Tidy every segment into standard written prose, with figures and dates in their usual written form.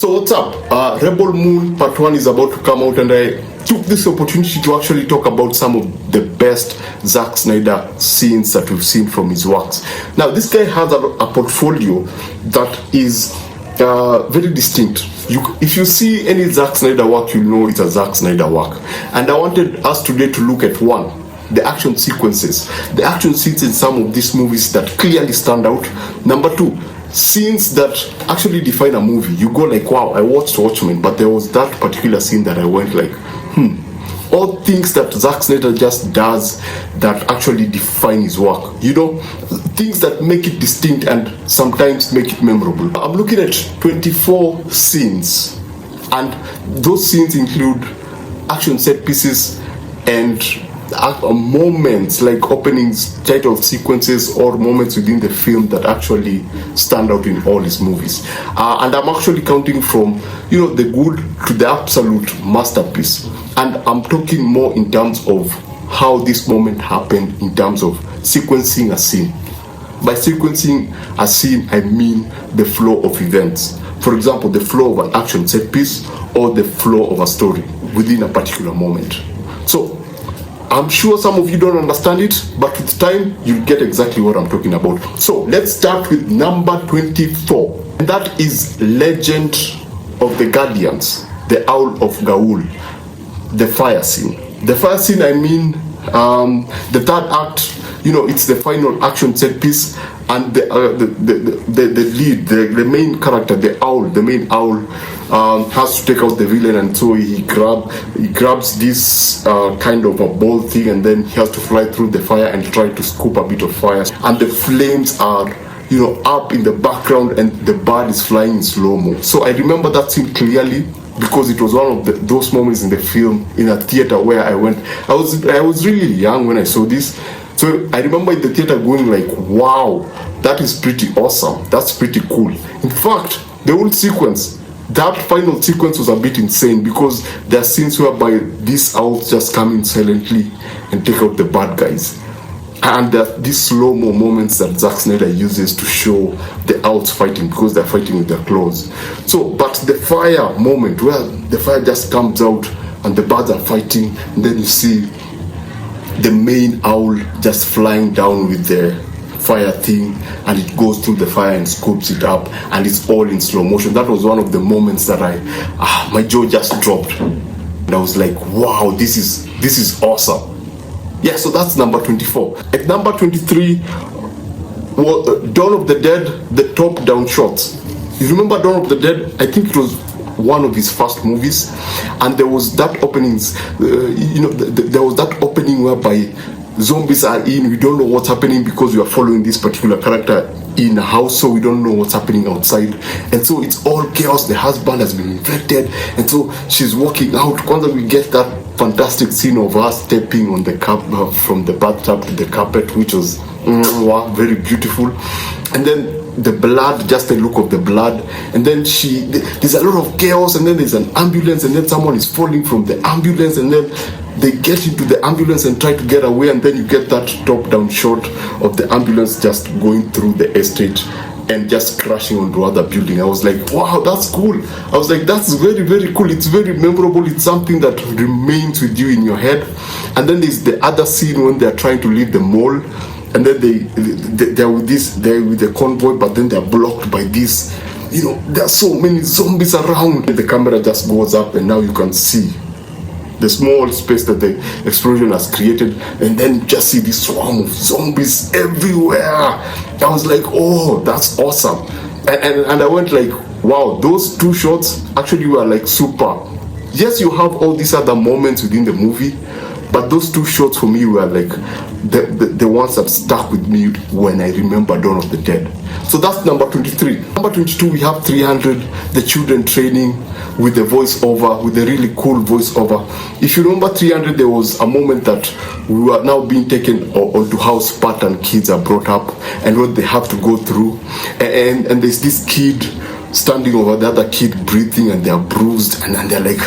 So what's up? Rebel Moon Part 1 is about to come out, and I took this opportunity to actually talk about some of the best Zack Snyder scenes that we've seen from his works. Now, this guy has a portfolio that is very distinct. If you see any Zack Snyder work, you know it's a Zack Snyder work. And I wanted us today to look at one, the action sequences. The action scenes in some of these movies that clearly stand out. Number two, scenes that actually define a movie. You go like, wow, I watched Watchmen, but there was that particular scene that I went like, all things that Zack Snyder just does that actually define his work. You know, things that make it distinct and sometimes make it memorable. I'm looking at 24 scenes, and those scenes include action set pieces and moments like openings, title sequences, or moments within the film that actually stand out in all his movies. And I'm actually counting from, the good to the absolute masterpiece. And I'm talking more in terms of how this moment happened in terms of sequencing a scene. By sequencing a scene, I mean the flow of events. For example, the flow of an action set piece or the flow of a story within a particular moment. So I'm sure some of you don't understand it, but with time, you'll get exactly what I'm talking about. So let's start with number 24. And that is Legend of the Guardians, the Owl of Gaul, the fire scene. The fire scene, I mean, the third act, it's the final action set piece, and the lead, the main character, the main owl, has to take out the villain, and so he grabs this kind of a ball thing, and then he has to fly through the fire and try to scoop a bit of fire, and the flames are up in the background, and the bird is flying in slow-mo. So I remember that scene clearly, because it was one of those moments in the film, in a theater where I went. I was really young when I saw this. So I remember in the theater going like, wow, that is pretty awesome. That's pretty cool. In fact, the whole sequence, that final sequence was a bit insane, because there are scenes whereby these owls just come in silently and take out the bad guys. And there are these slow-mo moments that Zack Snyder uses to show the owls fighting, because they're fighting with their claws. So, but the fire moment, where the fire just comes out and the birds are fighting, and then you see the main owl just flying down with the fire thing, and it goes through the fire and scoops it up, and it's all in slow motion. That was one of the moments that my jaw just dropped, and I was like, wow, this is awesome. Yeah, so that's number 24. At number 23, Dawn of the Dead, the top-down shots. You remember Dawn of the Dead? I think it was one of his first movies, and there was that openings. There was that opening whereby zombies are in. We don't know what's happening because we are following this particular character in a house, so we don't know what's happening outside, and so it's all chaos. The husband has been infected, and so she's walking out. Once we get that fantastic scene of her stepping on the from the bathtub to the carpet, which was very beautiful. And then the blood, just the look of the blood, and then there's a lot of chaos, and then there's an ambulance, and then someone is falling from the ambulance, and then they get into the ambulance and try to get away, and then you get that top-down shot of the ambulance just going through the estate and just crashing onto other building. I was like, wow, that's cool. I was like, that's very, very cool. It's very memorable. It's something that remains with you in your head. And then there's the other scene when they're trying to leave the mall, and then they're with the convoy, but then they're blocked by this. There are so many zombies around. And the camera just goes up, and now you can see the small space that the explosion has created, and then you just see this swarm of zombies everywhere. I was like, oh, that's awesome. And I went like, wow, those two shots actually were like super. Yes, you have all these other moments within the movie, but those two shots for me were like the ones that stuck with me when I remember Dawn of the Dead. So that's number 23. Number 22, we have 300, the children training with the voiceover, with the really cool voiceover. If you remember 300, there was a moment that we were now being taken onto how Spartan kids are brought up and what they have to go through. And there's this kid standing over the other kid breathing, and they're bruised, and then they're like,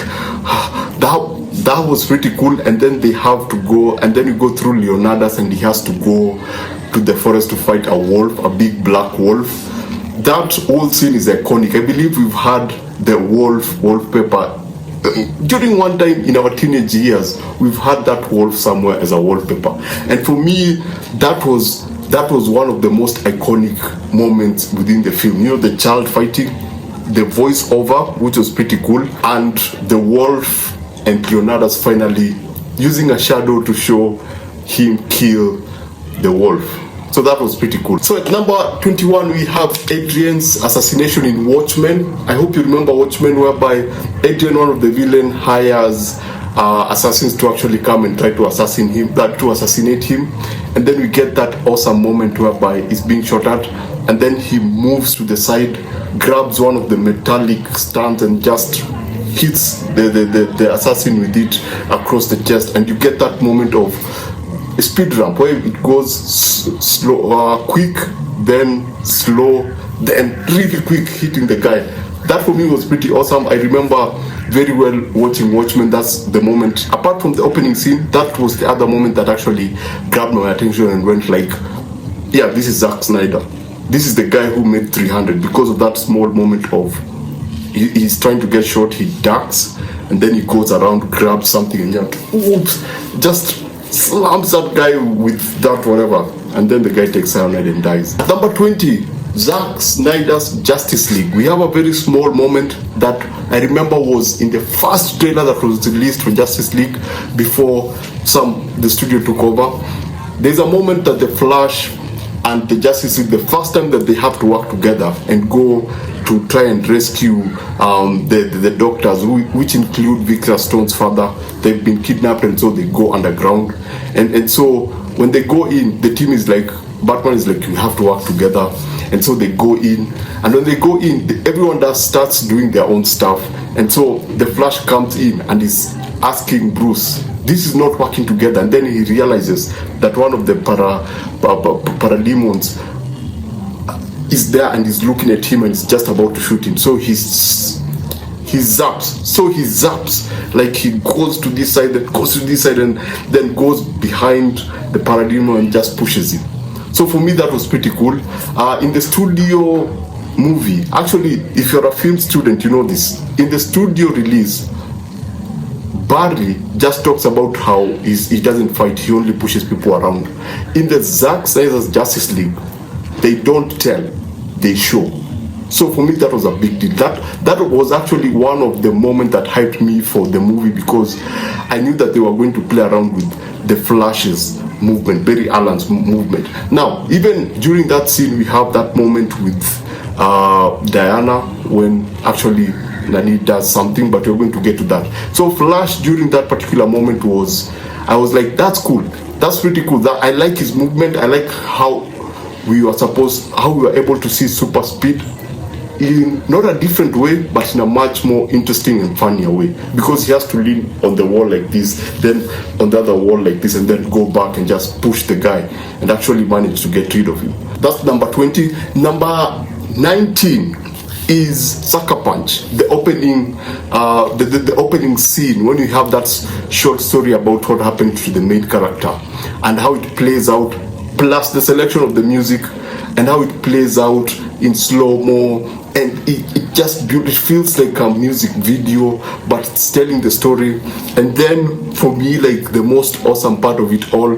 that was pretty cool. And then they have to go, and then you go through Leonidas, and he has to go to the forest to fight a wolf, a big black wolf. That whole scene is iconic. I believe we've had the wolf wallpaper. During one time in our teenage years, we've had that wolf somewhere as a wallpaper, and for me, that was one of the most iconic moments within the film. You know, the child fighting, the voiceover, which was pretty cool, and the wolf and Leonardo's finally using a shadow to show him kill the wolf. So that was pretty cool. So at number 21, we have Adrian's assassination in Watchmen. I hope you remember Watchmen, whereby Adrian, one of the villain, hires assassins to actually come and try to assassinate him. And then we get that awesome moment whereby he's being shot at, and then he moves to the side, grabs one of the metallic stands and just hits the assassin with it across the chest, and you get that moment of a speed ramp where it goes slow, quick, then slow, then really quick, hitting the guy. That for me was pretty awesome. I remember very well watching Watchmen. That's the moment, apart from the opening scene, that was the other moment that actually grabbed my attention and went like, yeah, this is Zack Snyder. This is the guy who made 300, because of that small moment of he's trying to get shot, he ducks, and then he goes around, grabs something, and just slams that guy with that whatever, and then the guy takes cyanide and dies. Number 20, Zack Snyder's Justice League. We have a very small moment that I remember was in the first trailer that was released for Justice League before the studio took over. There's a moment that the Flash and the Justice League, the first time that they have to work together and go to try and rescue the doctors, which include Victor Stone's father. They've been kidnapped, and so they go underground. And so when they go in, the team is like, Batman is like, you have to work together. And so they go in, and when they go in, everyone starts doing their own stuff. And so the Flash comes in and is asking Bruce, this is not working together. And then he realizes that one of the parademons is there and is looking at him and is just about to shoot him. So he zaps, like he goes to this side, then goes to this side, and then goes behind the parademon and just pushes him. So for me, that was pretty cool. In the studio movie, actually, if you're a film student, you know this. In the studio release, Barry just talks about how he doesn't fight, he only pushes people around. In the Zack Snyder's Justice League, they don't tell, they show. So for me, that was a big deal. That was actually one of the moments that hyped me for the movie, because I knew that they were going to play around with the Flash's movement, Barry Allen's movement. Now, even during that scene, we have that moment with Diana, when actually Nani does something, but we're going to get to that. So Flash during that particular moment I was like, that's cool, that's pretty cool. That I like his movement. I like how we were able to see super speed in not a different way, but in a much more interesting and funnier way, because he has to lean on the wall like this, then on the other wall like this, and then go back and just push the guy and actually manage to get rid of him. That's number 20. Number 19 is Sucker Punch, the opening the opening scene, when you have that short story about what happened to the main character and how it plays out, plus the selection of the music and how it plays out in slow-mo, and it just it feels like a music video, but it's telling the story. And then for me, like, the most awesome part of it all,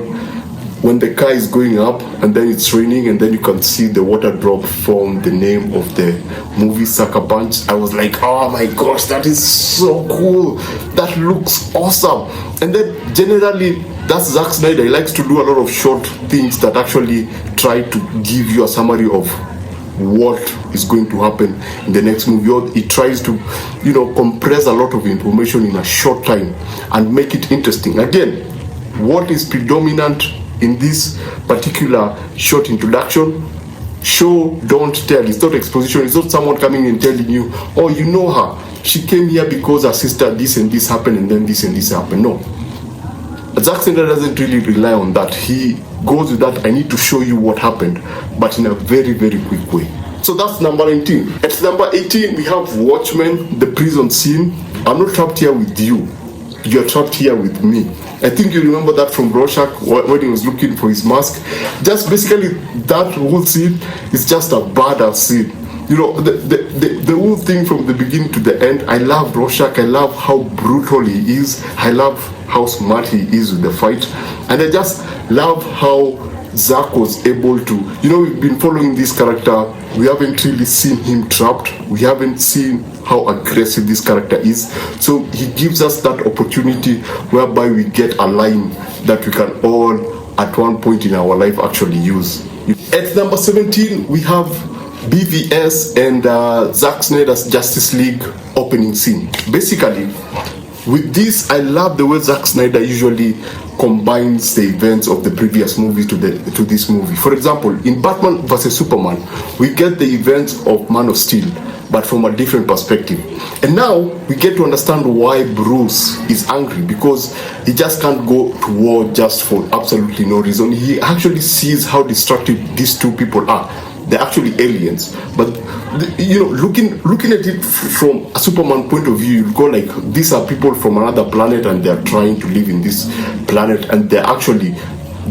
when the car is going up and then it's raining and then you can see the water drop from the name of the movie, Sucker Punch. I was like, oh my gosh, that is so cool, that looks awesome. And then generally, that's Zack Snyder. He likes to do a lot of short things that actually try to give you a summary of what is going to happen in the next movie. Or he tries to, compress a lot of information in a short time and make it interesting. Again, what is predominant in this particular short introduction? Show, don't tell. It's not exposition. It's not someone coming and telling you, oh, you know her, she came here because her sister this and this happened and then this and this happened. No, Zack Snyder doesn't really rely on that. He goes with that, I need to show you what happened, but in a very, very quick way. So that's number 19. At number 18, we have Watchmen, the prison scene. I'm not trapped here with you, you're trapped here with me. I think you remember that from Rorschach when he was looking for his mask. Just basically that whole scene is just a badass scene. The the whole thing from the beginning to the end. I love Rorschach. I love how brutal he is. I love how smart he is with the fight, and I just love how Zack was able to, we've been following this character. We haven't really seen him trapped. We haven't seen how aggressive this character is. So he gives us that opportunity whereby we get a line that we can all, at one point in our life, actually use. At number 17, we have BVS and Zack Snyder's Justice League opening scene. Basically, with this, I love the way Zack Snyder usually combines the events of the previous movie to this movie. For example, in Batman vs Superman, we get the events of Man of Steel, but from a different perspective. And now we get to understand why Bruce is angry, because he just can't go to war just for absolutely no reason. He actually sees how destructive these two people are. They're actually aliens, but looking at it from a Superman point of view, you go like, these are people from another planet and they're trying to live in this planet, and they're actually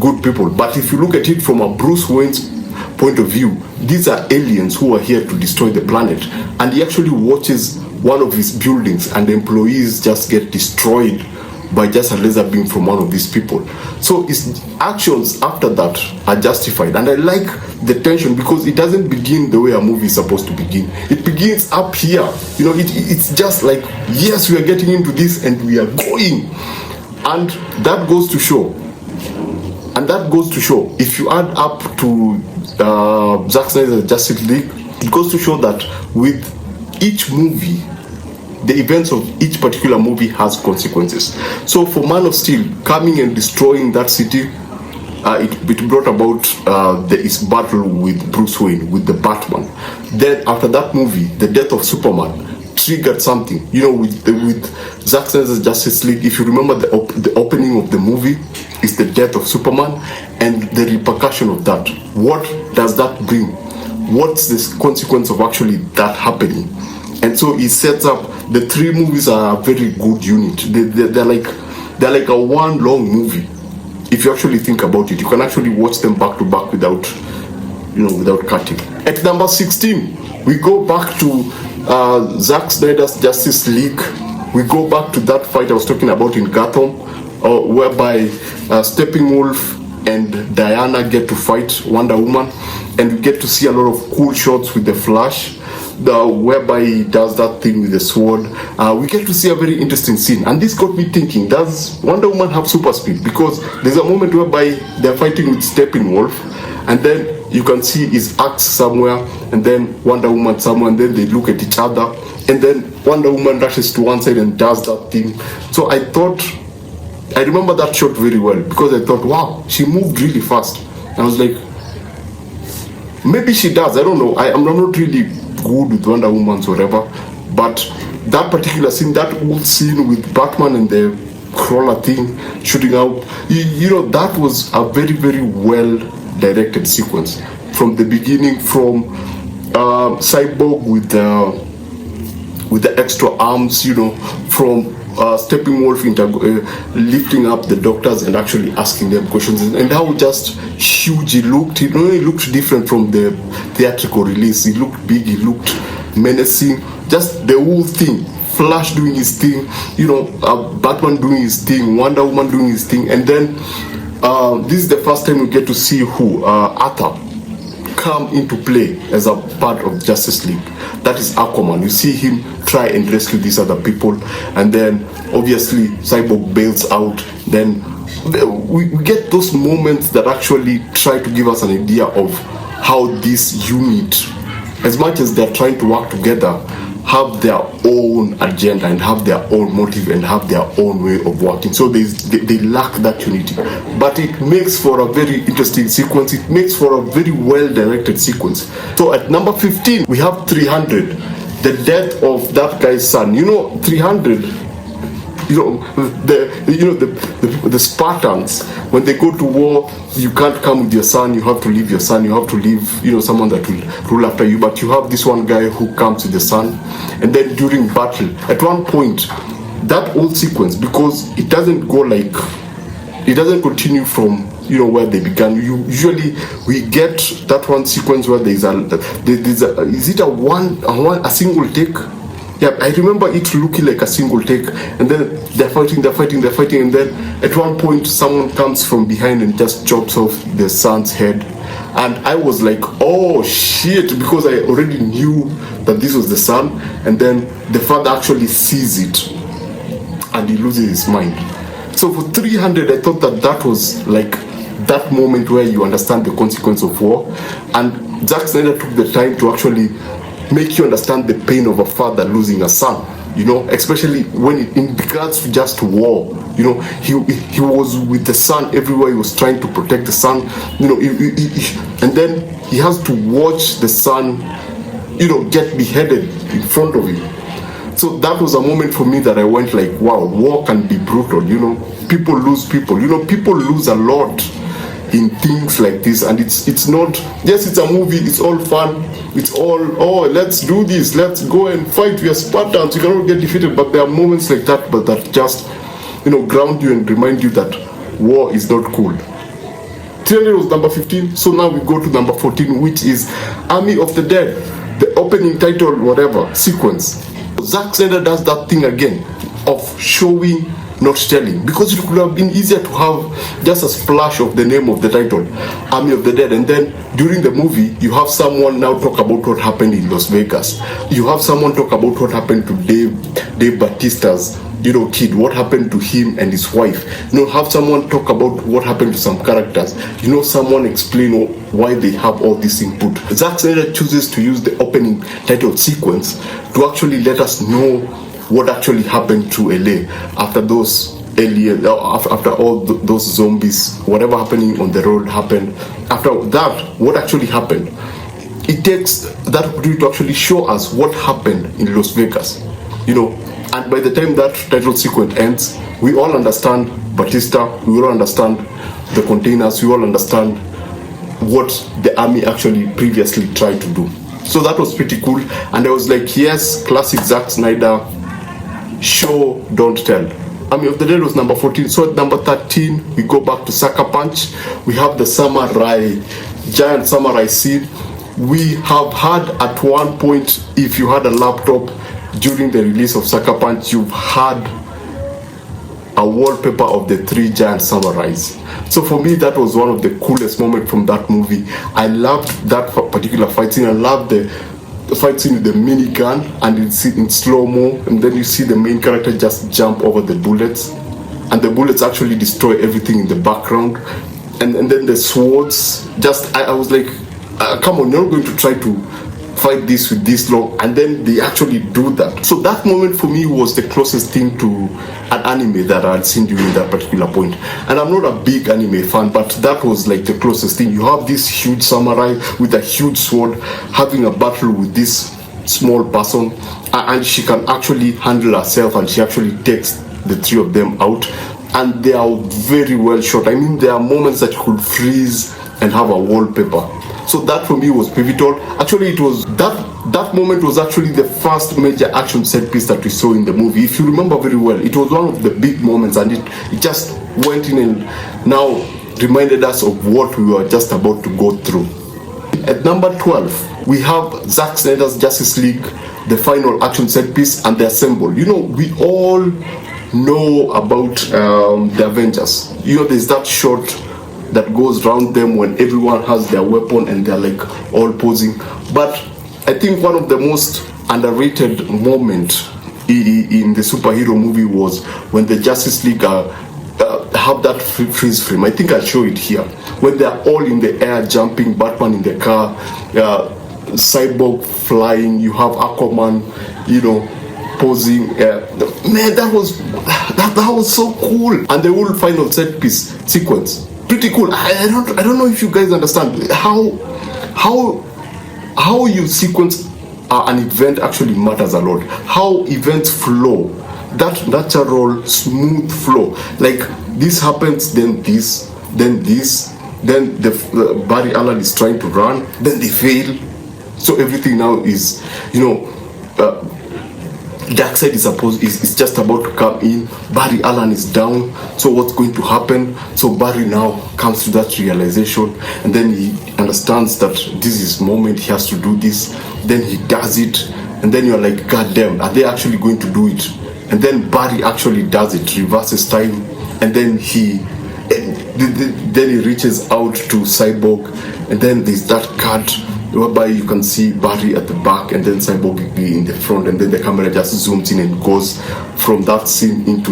good people. But if you look at it from a Bruce Wayne's point of view, these are aliens who are here to destroy the planet, and he actually watches one of his buildings and the employees just get destroyed by just a laser beam from one of these people. So his actions after that are justified, and I like the tension because it doesn't begin the way a movie is supposed to begin. It begins up here. It's just like, yes, we are getting into this and we are going, and that goes to show. If you add up to Zack Snyder's Justice League, it goes to show that with each movie, the events of each particular movie has consequences. So for Man of Steel, coming and destroying that city, it brought about his battle with Bruce Wayne, with the Batman. Then after that movie, the death of Superman triggered something. With Zack Snyder's Justice League, if you remember, the opening of the movie is the death of Superman, and the repercussion of that. What does that bring? What's the consequence of actually that happening? And so he sets up, the three movies are a very good unit. They're like a one long movie. If you actually think about it, you can actually watch them back to back without cutting. At number 16, we go back to Zack Snyder's Justice League. We go back to that fight I was talking about in Gotham, whereby Steppenwolf and Diana get to fight Wonder Woman, and we get to see a lot of cool shots with the Flash, whereby he does that thing with the sword. We get to see a very interesting scene, and this got me thinking, does Wonder Woman have super speed? Because there's a moment whereby they're fighting with Steppenwolf, and then you can see his axe somewhere, and then Wonder Woman somewhere, and then they look at each other, and then Wonder Woman rushes to one side and does that thing. So I remember that shot very well, because I thought, wow, she moved really fast. I was like, maybe she does, I don't know. I'm not really good with Wonder Woman or whatever, but that particular scene, that whole scene with Batman and the crawler thing shooting out, that was a very, very well directed sequence from the beginning, from Cyborg with the extra arms, from Steppenwolf lifting up the doctors and actually asking them questions, and how just huge he looked. He looked different from the theatrical release. He looked big, he looked menacing, just the whole thing. Flash doing his thing, Batman doing his thing, Wonder Woman doing his thing, and then this is the first time we get to see Arthur come into play as a part of Justice League. That is Aquaman. You see him try and rescue these other people, and then obviously Cyborg bails out. Then we get those moments that actually try to give us an idea of how this unit, as much as they're trying to work together, have their own agenda and have their own motive and have their own way of working. So they lack that unity. But it makes for a very interesting sequence. It makes for a very well-directed sequence. So at number 15, we have 300. The death of that guy's son. 300... the Spartans, when they go to war, you can't come with your son, you have to leave your son, you have to leave someone that will rule after you, but you have this one guy who comes with the son. And then during battle, at one point, that whole sequence, because it doesn't continue from where they began. Usually we get that one sequence where there's a is it a single take? Yeah, I remember it looking like a single take, and then they're fighting, and then at one point someone comes from behind and just chops off the son's head. And I was like, oh shit, because I already knew that this was the son, and then the father actually sees it and he loses his mind. So for 300, I thought that was like that moment where you understand the consequence of war. And Zack Snyder took the time to actually make you understand the pain of a father losing a son, especially when in regards to just war. He was with the son everywhere. He was trying to protect the son, and then he has to watch the son, get beheaded in front of him. So that was a moment for me that I went like, wow, war can be brutal. People lose people. People lose a lot in things like this, and it's not, yes, it's a movie, it's all fun, it's all, oh, let's do this, let's go and fight, we are Spartans, you cannot get defeated. But there are moments like that, but that just ground you and remind you that war is not cool. 300 was number 15, so now we go to number 14, which is Army of the Dead, the opening title, whatever, sequence. Zack Snyder does that thing again of showing, not telling, because it could have been easier to have just a splash of the name of the title, Army of the Dead, and then during the movie you have someone now talk about what happened in Las Vegas. You have someone talk about what happened to Dave Bautista's kid, what happened to him and his wife. Have someone talk about what happened to some characters. Someone explain why they have all this input. Zack Snyder chooses to use the opening title sequence to actually let us know what actually happened to LA after those aliens, after all those zombies, whatever happening on the road happened. After that, what actually happened? It takes that opportunity to actually show us what happened in Las Vegas, and by the time that title sequence ends, we all understand Batista, we all understand the containers, we all understand what the army actually previously tried to do. So that was pretty cool, and I was like, yes, classic Zack Snyder, show, don't tell. Army of the Dead was number 14. So at number 13, we go back to Sucker Punch. We have the giant samurai scene. We have had at one point, if you had a laptop during the release of Sucker Punch, you've had a wallpaper of the 3 giant samurais. So for me, that was one of the coolest moments from that movie. I loved that particular fight scene. I loved the fight scene with the minigun, and it's in slow-mo, and then you see the main character just jump over the bullets, and the bullets actually destroy everything in the background, and then the swords, I was like, come on, you're not going to try to fight this with this long, and then they actually do that. So that moment for me was the closest thing to an anime that I had seen during that particular point. And I'm not a big anime fan, but that was like the closest thing. You have this huge samurai with a huge sword having a battle with this small person, and she can actually handle herself, and she actually takes the 3 of them out, and they are very well shot. I mean, there are moments that you could freeze and have a wallpaper. So that for me was pivotal. Actually, it was that moment was actually the first major action set piece that we saw in the movie. If you remember very well, it was one of the big moments, and it just went in and now reminded us of what we were just about to go through. At number 12, we have Zack Snyder's Justice League, the final action set piece, and the Assemble. We all know about the Avengers. There's that shot that goes around them when everyone has their weapon and they're like all posing. But I think one of the most underrated moments in the superhero movie was when the Justice League have that freeze frame. I think I'll show it here. When they're all in the air jumping, Batman in the car, Cyborg flying, you have Aquaman, posing. Man, that was so cool. And the whole final set piece sequence, pretty cool. I don't know if you guys understand how you sequence an event actually matters a lot. How events flow, that natural smooth flow. Like this happens, then this, then this, then the Barry Allen is trying to run, then they fail. So everything now is Darkseid is just about to come in. Barry Allen is down. So what's going to happen? So Barry now comes to that realization, and then he understands that this is his moment. He has to do this. Then he does it, and then you're like, God damn, are they actually going to do it? And then Barry actually does it, reverses time, and then he reaches out to Cyborg, and then there's that cut whereby you can see Barry at the back and then Cyborg in the front, and then the camera just zooms in and goes from that scene into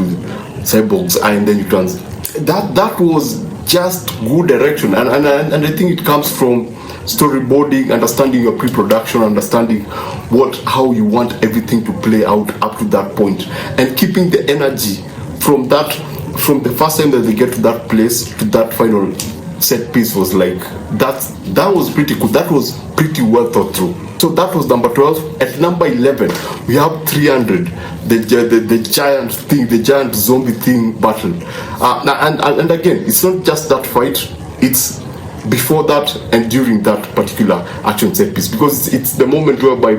Cyborg's eye, and then you can that was just good direction, and I think it comes from storyboarding, understanding your pre-production, understanding how you want everything to play out up to that point, and keeping the energy from the first time that they get to that place to that final set piece was like that was pretty cool. That was pretty well thought through. So that was number 12. At number 11 we have 300, the giant thing, the giant zombie thing battle, and again, it's not just that fight, it's before that and during that particular action set piece, because it's the moment whereby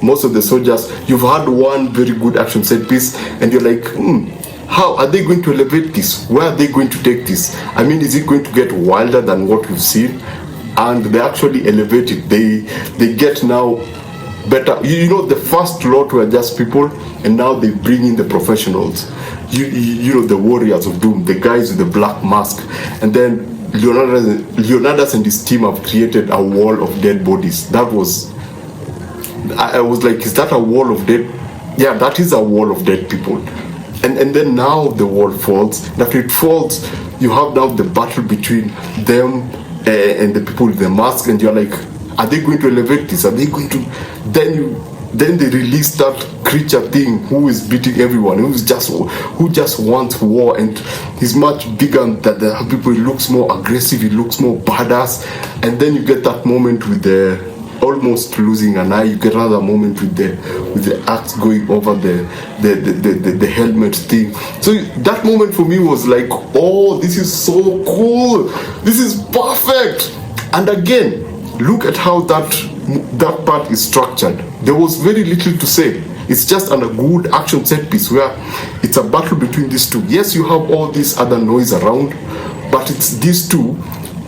most of the soldiers, you've had one very good action set piece and you're like, how are they going to elevate this? Where are they going to take this? I mean, is it going to get wilder than what we've seen? And they actually elevate it. They get now better. You know, the first lot were just people, and now they bring in the professionals. You know, the warriors of doom, the guys with the black mask, and then Leonidas and his team have created a wall of dead bodies. That was, I was like, is that a wall of dead? Yeah, that is a wall of dead people. And then now the wall falls. And after it falls, you have now the battle between them and the people with the mask, and you're like, are they going to elevate this? Are they going to? Then they release that creature thing who is beating everyone, who just wants war, and he's much bigger than the other people. He looks more aggressive, he looks more badass. And then you get that moment with the almost losing an eye. You get another moment with the axe going over the helmet thing. So that moment for me was like, oh, this is so cool, this is perfect. And again, look at how that part is structured. There was very little to say. It's just a good action set piece where it's a battle between these two. Yes, you have all this other noise around, but it's these two,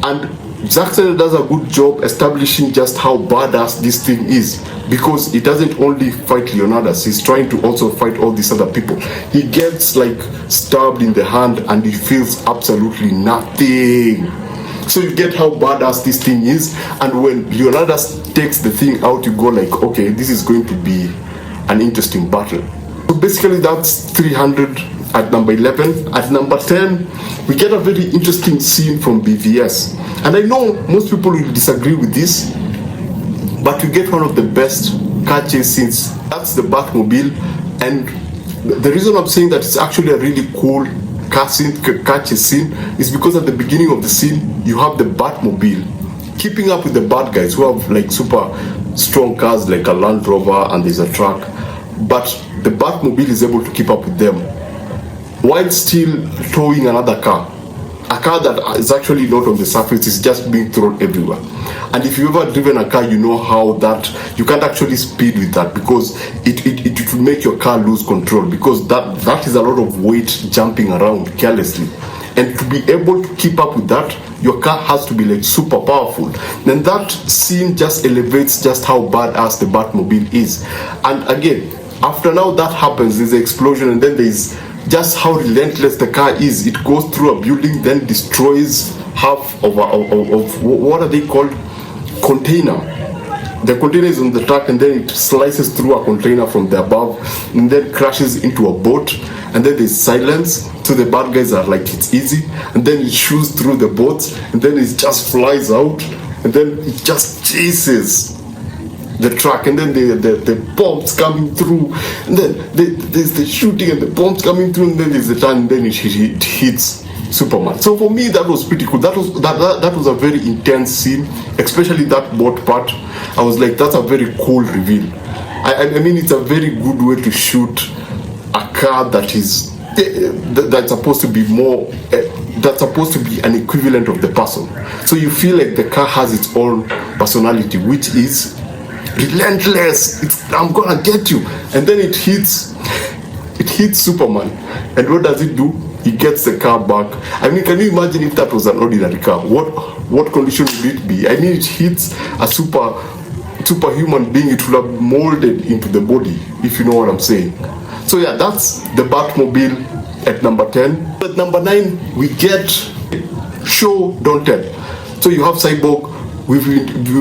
and Zack Snyder does a good job establishing just how badass this thing is, because he doesn't only fight Leonidas, he's trying to also fight all these other people. He gets like stabbed in the hand and he feels absolutely nothing. So you get how badass this thing is, and when Leonidas takes the thing out, you go like, okay, this is going to be an interesting battle. So basically that's 300 at number 11. At number 10, we get a very interesting scene from BVS. And I know most people will disagree with this, but we get one of the best car chase scenes. That's the Batmobile, and the reason I'm saying that it's actually a really cool car chase scene is because at the beginning of the scene, you have the Batmobile keeping up with the bad guys who have like super strong cars like a Land Rover and there's a truck, but the Batmobile is able to keep up with them while still towing another car. A car that is actually not on the surface, is just being thrown everywhere. And if you've ever driven a car, you know how that you can't actually speed with that, because it will make your car lose control, because that is a lot of weight jumping around carelessly. And to be able to keep up with that, your car has to be like super powerful. Then that scene just elevates just how badass the Batmobile is. And again, after now that happens, there's an explosion, and then there's just how relentless the car is. It goes through a building, then destroys half of what are they called? Container. The container is on the track, and then it slices through a container from the above, and then crashes into a boat, and then there's silence. So the bad guys are like, it's easy, and then it shoots through the boats, and then it just flies out, and then it just chases the truck, and then the bombs coming through, and then there's the shooting and the bombs coming through, and then there's the turn, and then it hits Superman. So for me, that was pretty cool. That was a very intense scene, especially that boat part. I was like, that's a very cool reveal. I mean, it's a very good way to shoot a car that is that's supposed to be more that's supposed to be an equivalent of the person. So you feel like the car has its own personality, which is relentless. I'm gonna get you. And then it hits Superman. And what does it do? He gets the car back. I mean, can you imagine if that was an ordinary car? What condition would it be? I mean, it hits a superhuman being. It will have molded into the body, if you know what I'm saying. So yeah, that's the Batmobile at number 10. At number 9, we get Show Don't Tell. So you have Cyborg. We've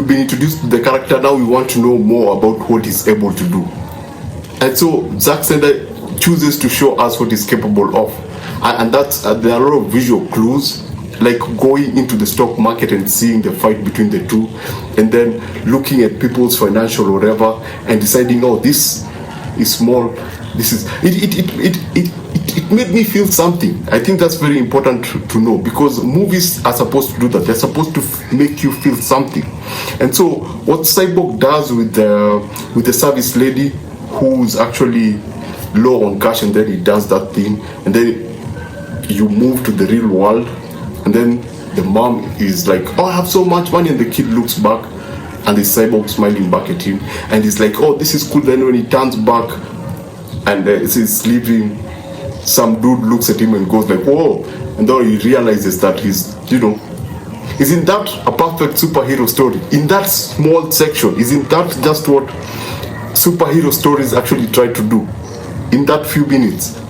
been introduced to the character. Now we want to know more about what he's able to do. And so Zack Snyder chooses to show us what he's capable of. And that's there are a lot of visual clues, like going into the stock market and seeing the fight between the two, and then looking at people's financial or whatever and deciding, oh, this is small, this is it made me feel something. I think that's very important to know, because movies are supposed to do that. They're supposed to make you feel something. And so what Cyborg does with the service lady who's actually low on cash, and then he does that thing, and then you move to the real world, and then the mom is like, oh, I have so much money, and the kid looks back and the Cyborg smiling back at him, and he's like, oh, this is cool. Then when he turns back and he's sleeping, some dude looks at him and goes like, whoa, and then he realizes that isn't that a perfect superhero story? In that small section, isn't that just what superhero stories actually try to do? In that few minutes.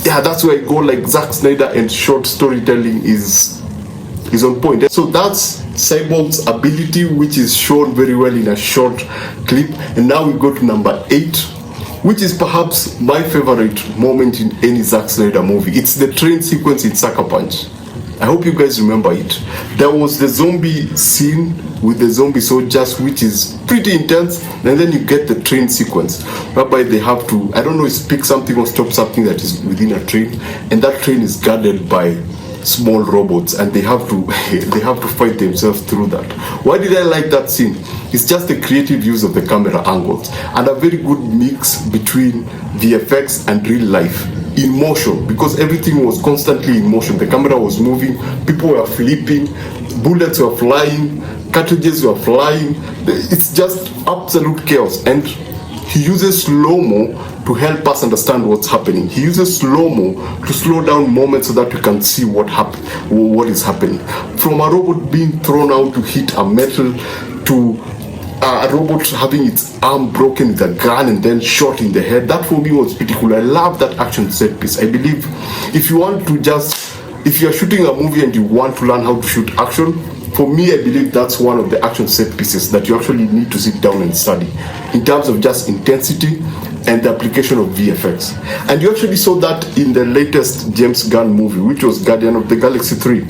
Yeah, that's where I go, like Zack Snyder and short storytelling is on point. So that's Cyborg's ability, which is shown very well in a short clip. And now we go to number 8, which is perhaps my favorite moment in any Zack Snyder movie. It's the train sequence in Sucker Punch. I hope you guys remember it. There was the zombie scene with the zombie soldiers, which is pretty intense, and then you get the train sequence whereby they have to, I don't know, pick something or stop something that is within a train, and that train is guarded by small robots, and they have to fight themselves through that. Why did I like that scene? It's just the creative use of the camera angles and a very good mix between VFX and real life in motion, because everything was constantly in motion. The camera was moving, people were flipping, bullets were flying, cartridges were flying. It's just absolute chaos. And he uses slow-mo to help us understand what's happening. He uses slow-mo to slow down moments so that we can see what is happening. From a robot being thrown out to hit a metal, to a robot having its arm broken with a gun and then shot in the head. That for me was pretty cool. I love that action set piece. I believe if you're shooting a movie and you want to learn how to shoot action, for me, I believe that's one of the action set pieces that you actually need to sit down and study in terms of just intensity and the application of VFX. And you actually saw that in the latest James Gunn movie, which was Guardian of the Galaxy 3,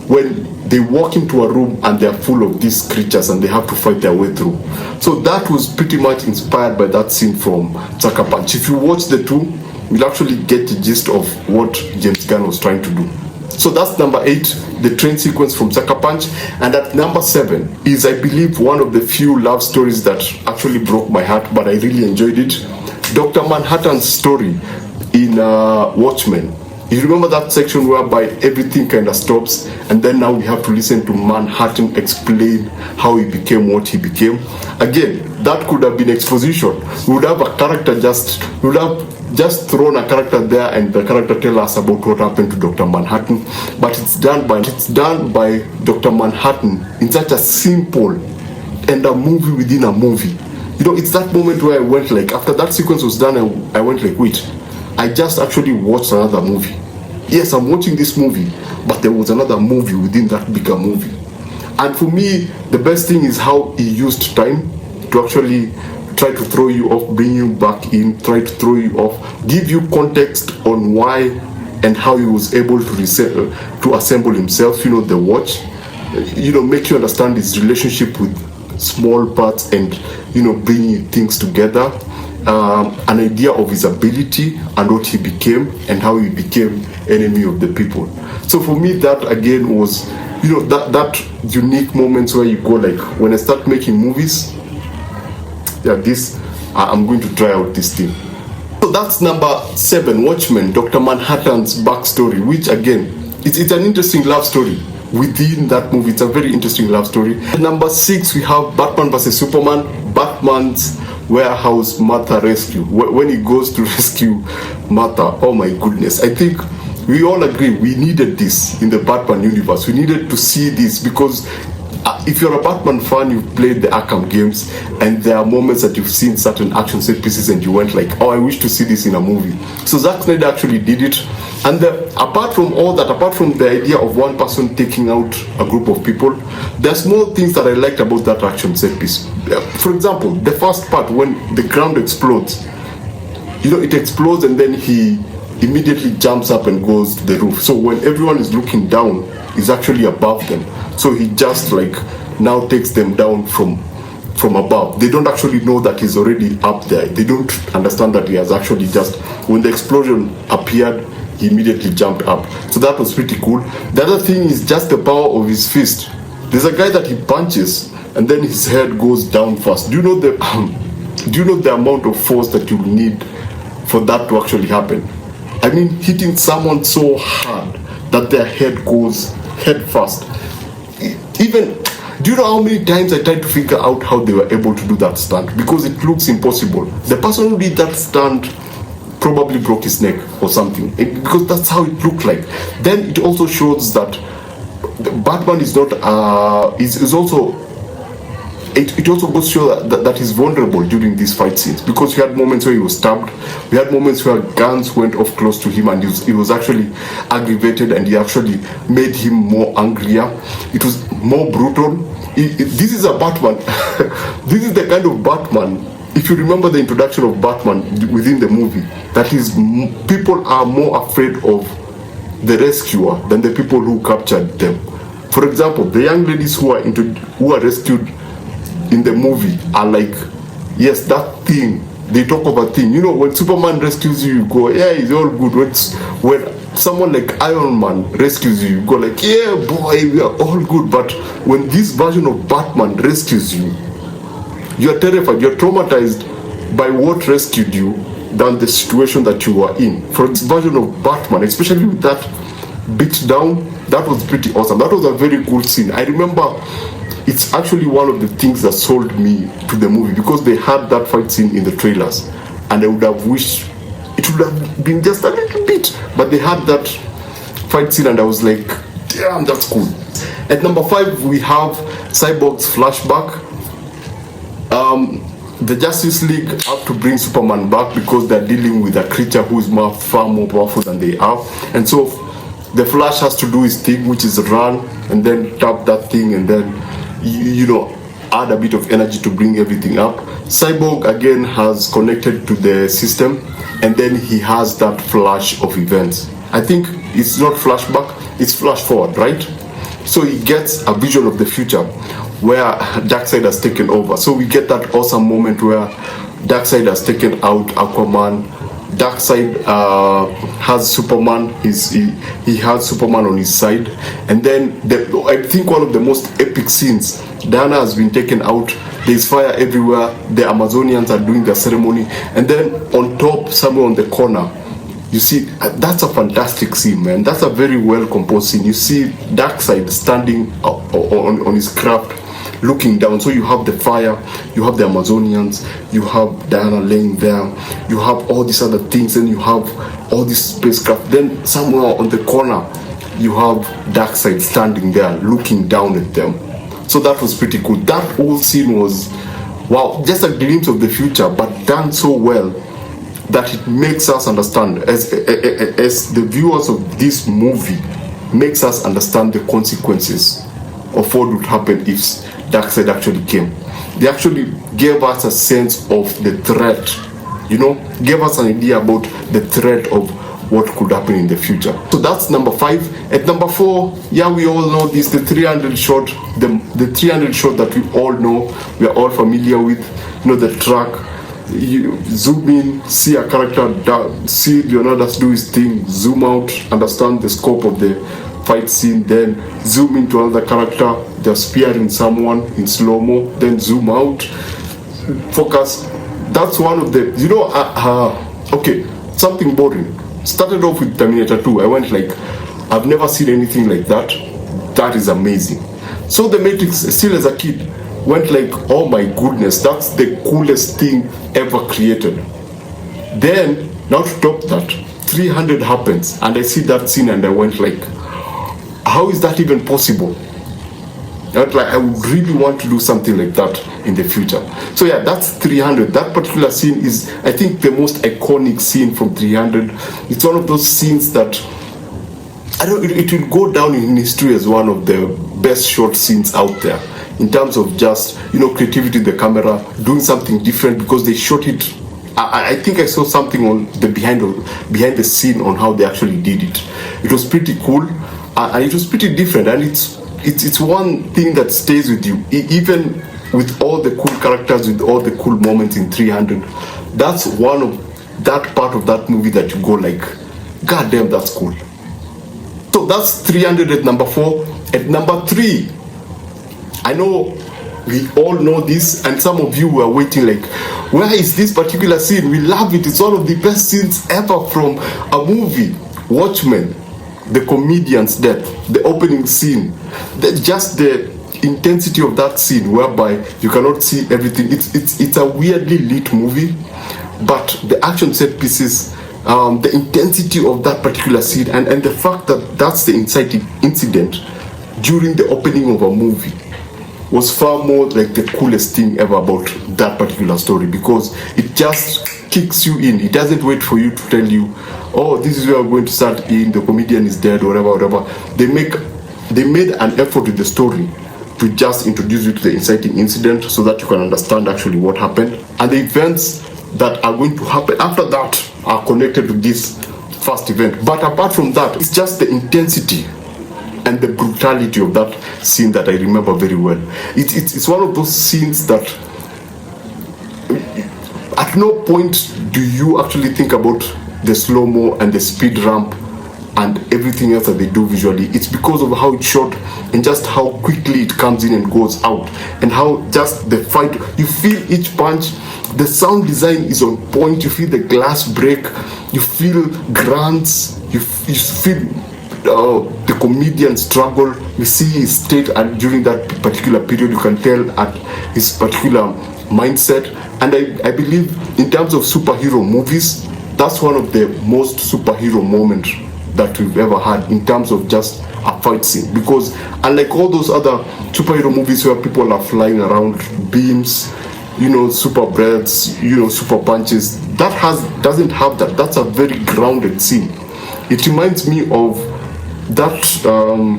when they walk into a room and they're full of these creatures and they have to fight their way through. So that was pretty much inspired by that scene from Sucker Punch. If you watch the two, you'll actually get the gist of what James Gunn was trying to do. So that's number 8, the train sequence from Sucker Punch. And at number 7 is, I believe, one of the few love stories that actually broke my heart, but I really enjoyed it. Dr. Manhattan's story in Watchmen. You remember that section whereby everything kind of stops, and then now we have to listen to Manhattan explain how he became what he became. Again, that could have been exposition. We would have just thrown a character there and the character tell us about what happened to Dr. Manhattan. But it's done by Dr. Manhattan in such a simple and a movie within a movie. It's that moment where I went like, after that sequence was done, I went like, wait, I just actually watched another movie. Yes, I'm watching this movie, but there was another movie within that bigger movie. And for me, the best thing is how he used time to actually try to throw you off, bring you back in, try to throw you off, give you context on why and how he was able to assemble himself, the watch, make you understand his relationship with small parts and, bringing things together. An idea of his ability and what he became and how he became enemy of the people. So for me, that again was, that unique moments where you go like, when I start making movies, I'm going to try out this thing. So that's number 7, Watchmen, Dr. Manhattan's backstory, which again, it's an interesting love story. Within that movie, it's a very interesting love story. At number 6, we have Batman vs Superman, Batman's warehouse Martha rescue, when he goes to rescue Martha, oh my goodness, I think we all agree we needed this in the Batman universe. We needed to see this because if you're a Batman fan, you've played the Arkham games, and there are moments that you've seen certain action set pieces and you went like, oh, I wish to see this in a movie. So Zack Snyder actually did it. And apart from all that, apart from the idea of one person taking out a group of people, there's more things that I liked about that action set piece. For example, the first part, when the ground explodes, it explodes and then he immediately jumps up and goes to the roof. So when everyone is looking down, he's actually above them. So he just like now takes them down from above. They don't actually know that he's already up there. They don't understand that he has actually just, when the explosion appeared, he immediately jumped up. So that was pretty cool. The other thing is just the power of his fist. There's a guy that he punches and then his head goes down first. Do you know the amount of force that you need for that to actually happen? I mean, hitting someone so hard that their head goes head first. Even, do you know how many times I tried to figure out how they were able to do that stunt? Because it looks impossible. The person who did that stunt probably broke his neck or something, because that's how it looked like. Then it also shows that Batman is not is also it also goes to show that he's vulnerable during these fight scenes, because we had moments where he was stabbed, we had moments where guns went off close to him and he was actually aggravated, and he actually made him more angrier. It was more brutal. This is a Batman this is the kind of Batman, if you remember the introduction of Batman within the movie, that is, people are more afraid of the rescuer than the people who captured them. For example, the young ladies who are rescued in the movie are like, yes, that thing, they talk of a thing. When Superman rescues you, you go, yeah, it's all good. When someone like Iron Man rescues you, you go like, yeah, boy, we are all good. But when this version of Batman rescues you, you're terrified, you're traumatized by what rescued you than the situation that you were in. For this version of Batman, especially with that beat down, that was pretty awesome. That was a very cool scene. I remember it's actually one of the things that sold me to the movie, because they had that fight scene in the trailers, and I would have wished it would have been just a little bit, but they had that fight scene and I was like, damn, that's cool. At number 5, we have Cyborg's flashback. The Justice League have to bring Superman back because they're dealing with a creature who is far more powerful than they are, and so the Flash has to do his thing, which is run and then tap that thing and then add a bit of energy to bring everything up. Cyborg again has connected to the system, and then he has that flash of events. I think it's not flashback, it's flash forward, right? So he gets a vision of the future where Darkseid has taken over. So we get that awesome moment where Darkseid has taken out Aquaman. Darkseid has Superman. He has Superman on his side, and then I think one of the most epic scenes, Diana has been taken out. There's fire everywhere. The Amazonians are doing their ceremony, and then on top, somewhere on the corner, you see, that's a fantastic scene, man. That's a very well composed scene. You see Darkseid standing on his craft, looking down. So you have the fire, you have the Amazonians, you have Diana laying there, you have all these other things, and you have all this spacecraft. Then somewhere on the corner, you have Darkseid standing there, looking down at them. So that was pretty cool. That whole scene was, wow, just a glimpse of the future, but done so well that it makes us understand, as the viewers of this movie, makes us understand the consequences of what would happen if Darkseid actually came. They actually gave us a sense of the threat, gave us an idea about the threat of what could happen in the future. So that's number 5. At number 4, yeah, we all know this, the 300 shot, the 300 shot that we all know, we are all familiar with, the track. You zoom in, see a character, see Leonidas do his thing, zoom out, understand the scope of the fight scene, then zoom into another character, they're spearing someone in slow-mo, then zoom out, focus. That's one of the, okay, something boring. Started off with Terminator 2. I went like, I've never seen anything like that. That is amazing. So the Matrix, still as a kid, went like, oh my goodness, that's the coolest thing ever created. Then, now to top that, 300 happens, and I see that scene and I went like, how is that even possible? I would really want to do something like that in the future. So yeah, that's 300. That particular scene is, I think, the most iconic scene from 300. It's one of those scenes that, it will go down in history as one of the best short scenes out there, in terms of just, creativity in the camera, doing something different, because they shot it. I think I saw something on the behind the scene on how they actually did it. It was pretty cool, and it was pretty different, and it's one thing that stays with you, even with all the cool characters, with all the cool moments in 300. That's one of that part of that movie that you go like, god damn, that's cool. So that's 300 at number 4. At number 3, I know we all know this, and some of you were waiting like, where is this particular scene? We love it. It's one of the best scenes ever from a movie, Watchmen. The comedian's death, the opening scene, just the intensity of that scene, whereby you cannot see everything. It's a weirdly lit movie, but the action set pieces, the intensity of that particular scene, and the fact that that's the inciting incident during the opening of a movie, was far more like the coolest thing ever about that particular story, because it just kicks you in. It doesn't wait for you to tell you, oh, this is where we're going to start in, the comedian is dead, or whatever. They made an effort with the story to just introduce you to the inciting incident, so that you can understand actually what happened, and the events that are going to happen after that are connected to this first event. But apart from that, it's just the intensity and the brutality of that scene that I remember very well. It's one of those scenes that at no point do you actually think about the slow-mo and the speed ramp and everything else that they do visually. It's because of how it's shot and just how quickly it comes in and goes out, and how just the fight, you feel each punch. The sound design is on point. You feel the glass break, you feel grunts, you feel the comedian struggle. You see his state, and during that particular period you can tell at his particular mindset. And I believe in terms of superhero movies, that's one of the most superhero moments that we've ever had, in terms of just a fight scene. Because unlike all those other superhero movies where people are flying around beams, super breaths, super punches, doesn't have that. That's a very grounded scene. It reminds me of that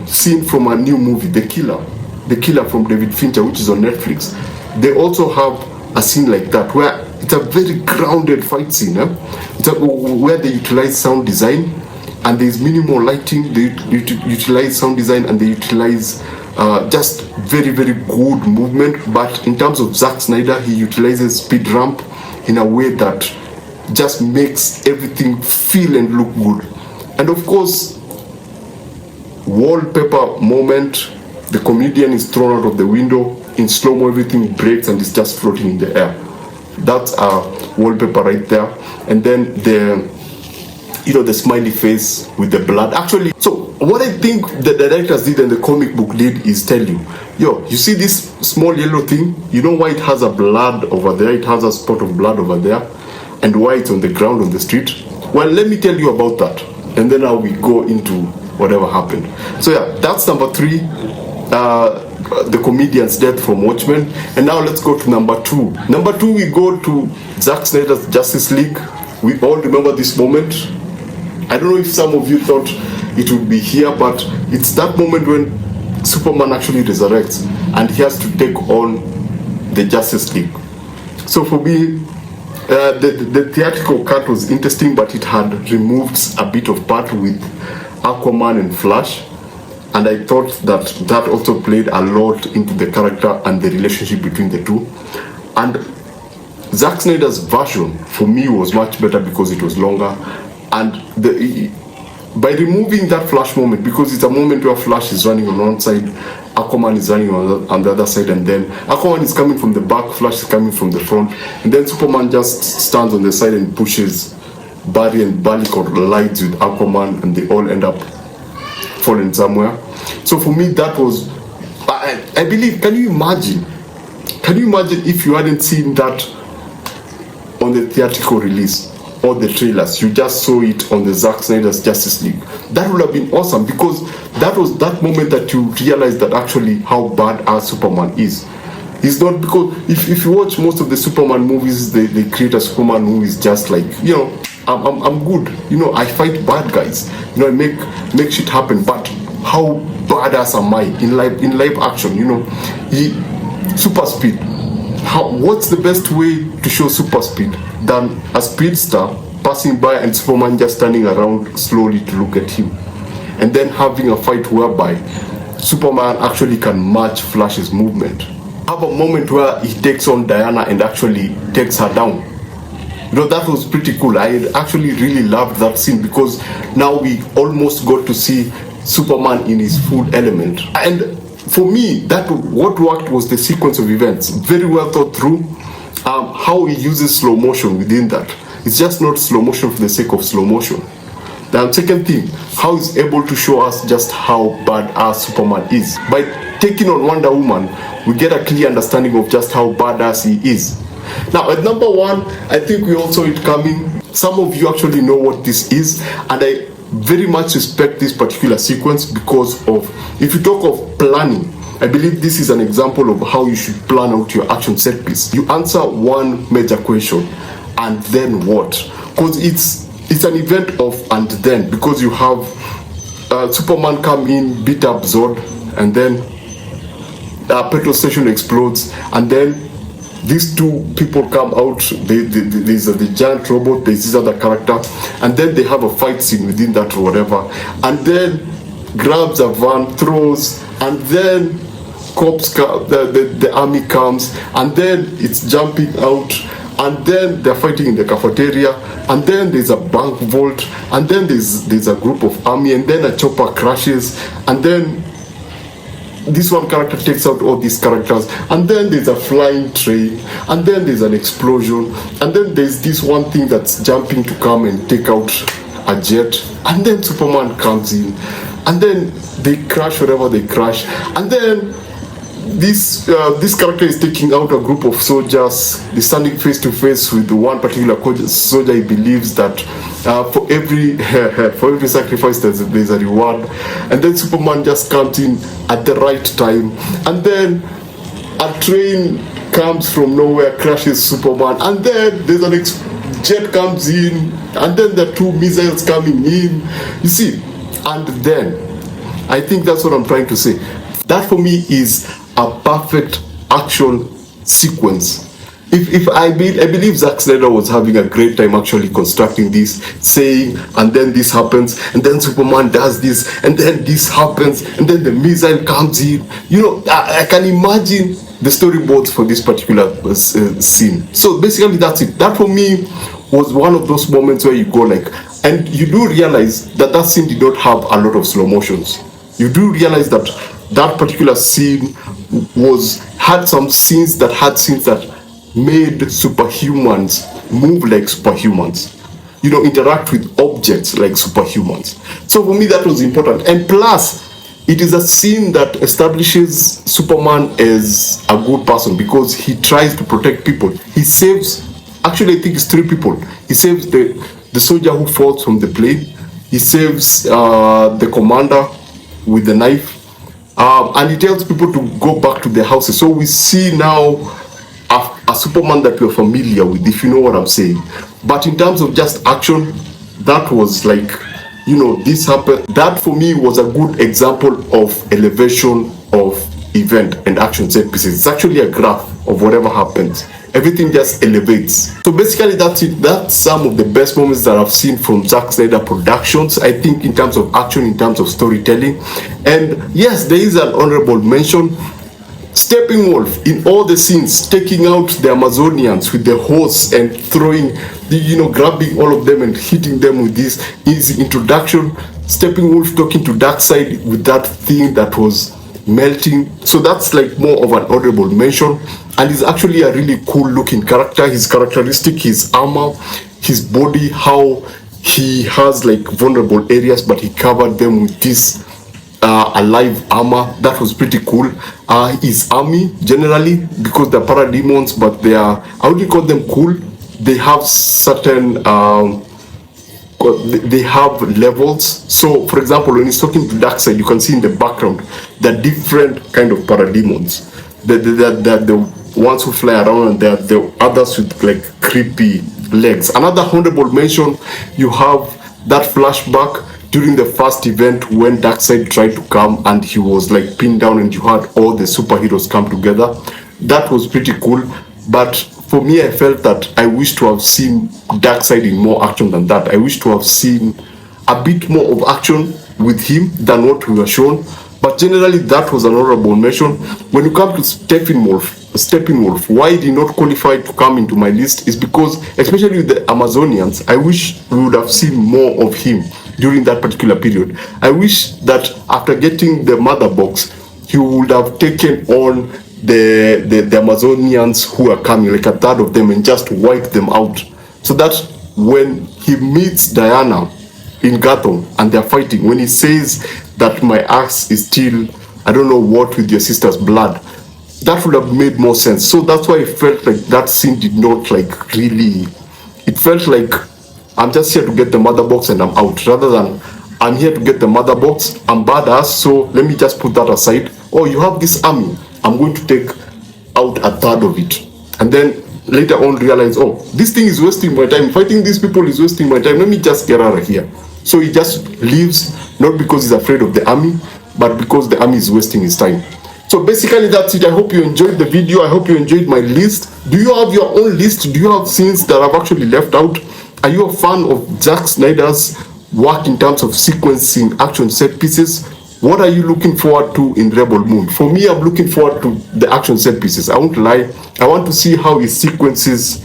scene from a new movie, The Killer from David Fincher, which is on Netflix. They also have a scene like that, where it's a very grounded fight scene, where they utilize sound design, and there's minimal lighting. They utilize sound design, and they utilize just very, very good movement. But in terms of Zack Snyder, he utilizes speed ramp in a way that just makes everything feel and look good. And of course, wallpaper moment, the comedian is thrown out of the window. In slow-mo, everything breaks and it's just floating in the air. That's a wallpaper right there. And then the smiley face with the blood. Actually, so what I think the directors did and the comic book did is tell you, you see this small yellow thing? You know why it has a blood over there? It has a spot of blood over there. And why it's on the ground on the street? Well, let me tell you about that. And then now we go into whatever happened. So yeah, that's number 3. The comedian's death from Watchmen. And now let's go to number 2. Number 2, we go to Zack Snyder's Justice League. We all remember this moment. I don't know if some of you thought it would be here, but it's that moment when Superman actually resurrects and he has to take on the Justice League. So for me, the theatrical cut was interesting, but it had removed a bit of part with Aquaman and Flash. And I thought that also played a lot into the character and the relationship between the two. And Zack Snyder's version, for me, was much better because it was longer. And by removing that Flash moment, because it's a moment where Flash is running on one side, Aquaman is running on the other side, and then Aquaman is coming from the back, Flash is coming from the front, and then Superman just stands on the side and pushes Barry, and Barry collides with Aquaman, and they all end up falling somewhere. So for me, that was, I believe, can you imagine Can you imagine if you hadn't seen that on the theatrical release or the trailers? You just saw it on the Zack Snyder's Justice League. That would have been awesome, because that was that moment that you realize that actually how bad our Superman is. It's not because if you watch most of the Superman movies, they create a Superman who is just like, I'm good. I fight bad guys. I make shit happen. But how badass am I in live action? Super speed. What's the best way to show super speed than a speedster passing by and Superman just standing around slowly to look at him, and then having a fight whereby Superman actually can match Flash's movement. Have a moment where he takes on Diana and actually takes her down. That was pretty cool. I actually really loved that scene, because now we almost got to see Superman in his full element. And for me, what worked was the sequence of events. Very well thought through. How he uses slow motion within that. It's just not slow motion for the sake of slow motion. The second thing, how he's able to show us just how badass Superman is. By taking on Wonder Woman, we get a clear understanding of just how badass he is. Now, at number one, I think we all saw it coming. Some of you actually know what this is, and I very much respect this particular sequence, because of, if you talk of planning, I believe this is an example of how you should plan out your action set piece. You answer one major question, and then what? Because it's an event of and then, because you have Superman come in, beat up Zod, and then a petrol station explodes, and then these two people come out. There's the giant robot, there's this other character, and then they have a fight scene within that or whatever, and then grabs a van, throws, and then cops, the army comes, and then it's jumping out, and then they're fighting in the cafeteria, and then there's a bank vault, and then there's a group of army, and then a chopper crashes, and then this one character takes out all these characters, and then there's a flying train, and then there's an explosion, and then there's this one thing that's jumping to come and take out a jet, and then Superman comes in, and then they crash wherever they crash, and then this character is taking out a group of soldiers. They're standing face to face with one particular soldier. He believes that for every sacrifice there's a reward, and then Superman just comes in at the right time, and then a train comes from nowhere, crashes Superman, and then there's an jet comes in, and then the two missiles coming in. You see, and then I think that's what I'm trying to say. That for me is a perfect action sequence. If I believe Zack Snyder was having a great time actually constructing this, saying, and then this happens, and then Superman does this, and then this happens, and then the missile comes in. I can imagine the storyboards for this particular scene. So basically that's it. That for me was one of those moments where you go like, and you do realize that scene did not have a lot of slow motions. You do realize that particular scene had some scenes that made superhumans move like superhumans, interact with objects like superhumans. So for me that was important, and plus it is a scene that establishes Superman as a good person, because he tries to protect people. He saves, actually I think it's 3 people. He saves the soldier who falls from the plane. He saves the commander with the knife. And he tells people to go back to their houses. So we see now a Superman that we're familiar with, if you know what I'm saying. But in terms of just action, that was like, this happened. That for me was a good example of elevation of event and action set pieces. It's actually a graph of whatever happens. Everything just elevates. So basically that's it. That's some of the best moments that I've seen from Zack Snyder Productions, I think, in terms of action, in terms of storytelling. And yes, there is an honorable mention. Steppenwolf in all the scenes, taking out the Amazonians with the horse and throwing, grabbing all of them and hitting them with this easy introduction. Steppenwolf talking to Darkseid with that thing that was melting. So that's like more of an honorable mention. And he's actually a really cool looking character. His characteristic, his armor, his body, how he has like vulnerable areas, but he covered them with this a live armor. That was pretty cool. His army generally, because they're parademons, but they are, I wouldn't call them cool. They have certain they have levels. So for example, when he's talking to Darkseid, you can see in the background the different kind of parademons. The ones who fly around, and there are the others with like creepy legs. Another honorable mention, you have that flashback during the first event when Darkseid tried to come and he was like pinned down, and you had all the superheroes come together. That was pretty cool. But for me, I felt that I wish to have seen Darkseid in more action than that. I wish to have seen a bit more of action with him than what we were shown. But generally, that was an honorable mention. When you come to Steppenwolf, why he did not qualify to come into my list is because, especially with the Amazonians, I wish we would have seen more of him during that particular period. I wish that after getting the mother box, he would have taken on the Amazonians who are coming, like a third of them, and just wipe them out. So that when he meets Diana in Gotham and they're fighting, when he says that my axe is still, I don't know what, with your sister's blood, that would have made more sense. So that's why I felt like that scene did not like really, it felt like I'm just here to get the mother box and I'm out, rather than I'm here to get the mother box, I'm badass, so let me just put that aside. Oh, you have this army, I'm going to take out a third of it, and then later on realize, oh, this thing is wasting my time, fighting these people is wasting my time, let me just get out of here. So he just leaves, not because he's afraid of the army, but because the army is wasting his time. So basically that's it. I hope you enjoyed the video. I hope you enjoyed my list. Do you have your own list? Do you have scenes that I've actually left out? Are you a fan of Zack Snyder's work in terms of sequencing action set pieces? What are you looking forward to in Rebel Moon? For me, I'm looking forward to the action set pieces. I won't lie. I want to see how he sequences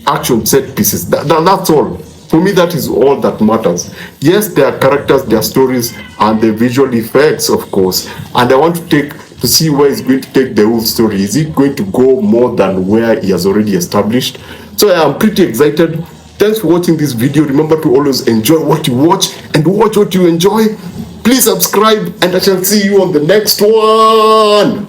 action set pieces. That's all. For me, that is all that matters. Yes, there are characters, there are stories, and the visual effects, of course. And I want to see where he's going to take the whole story. Is it going to go more than where he has already established? So I'm pretty excited. Thanks for watching this video. Remember to always enjoy what you watch and watch what you enjoy. Please subscribe, and I shall see you on the next one.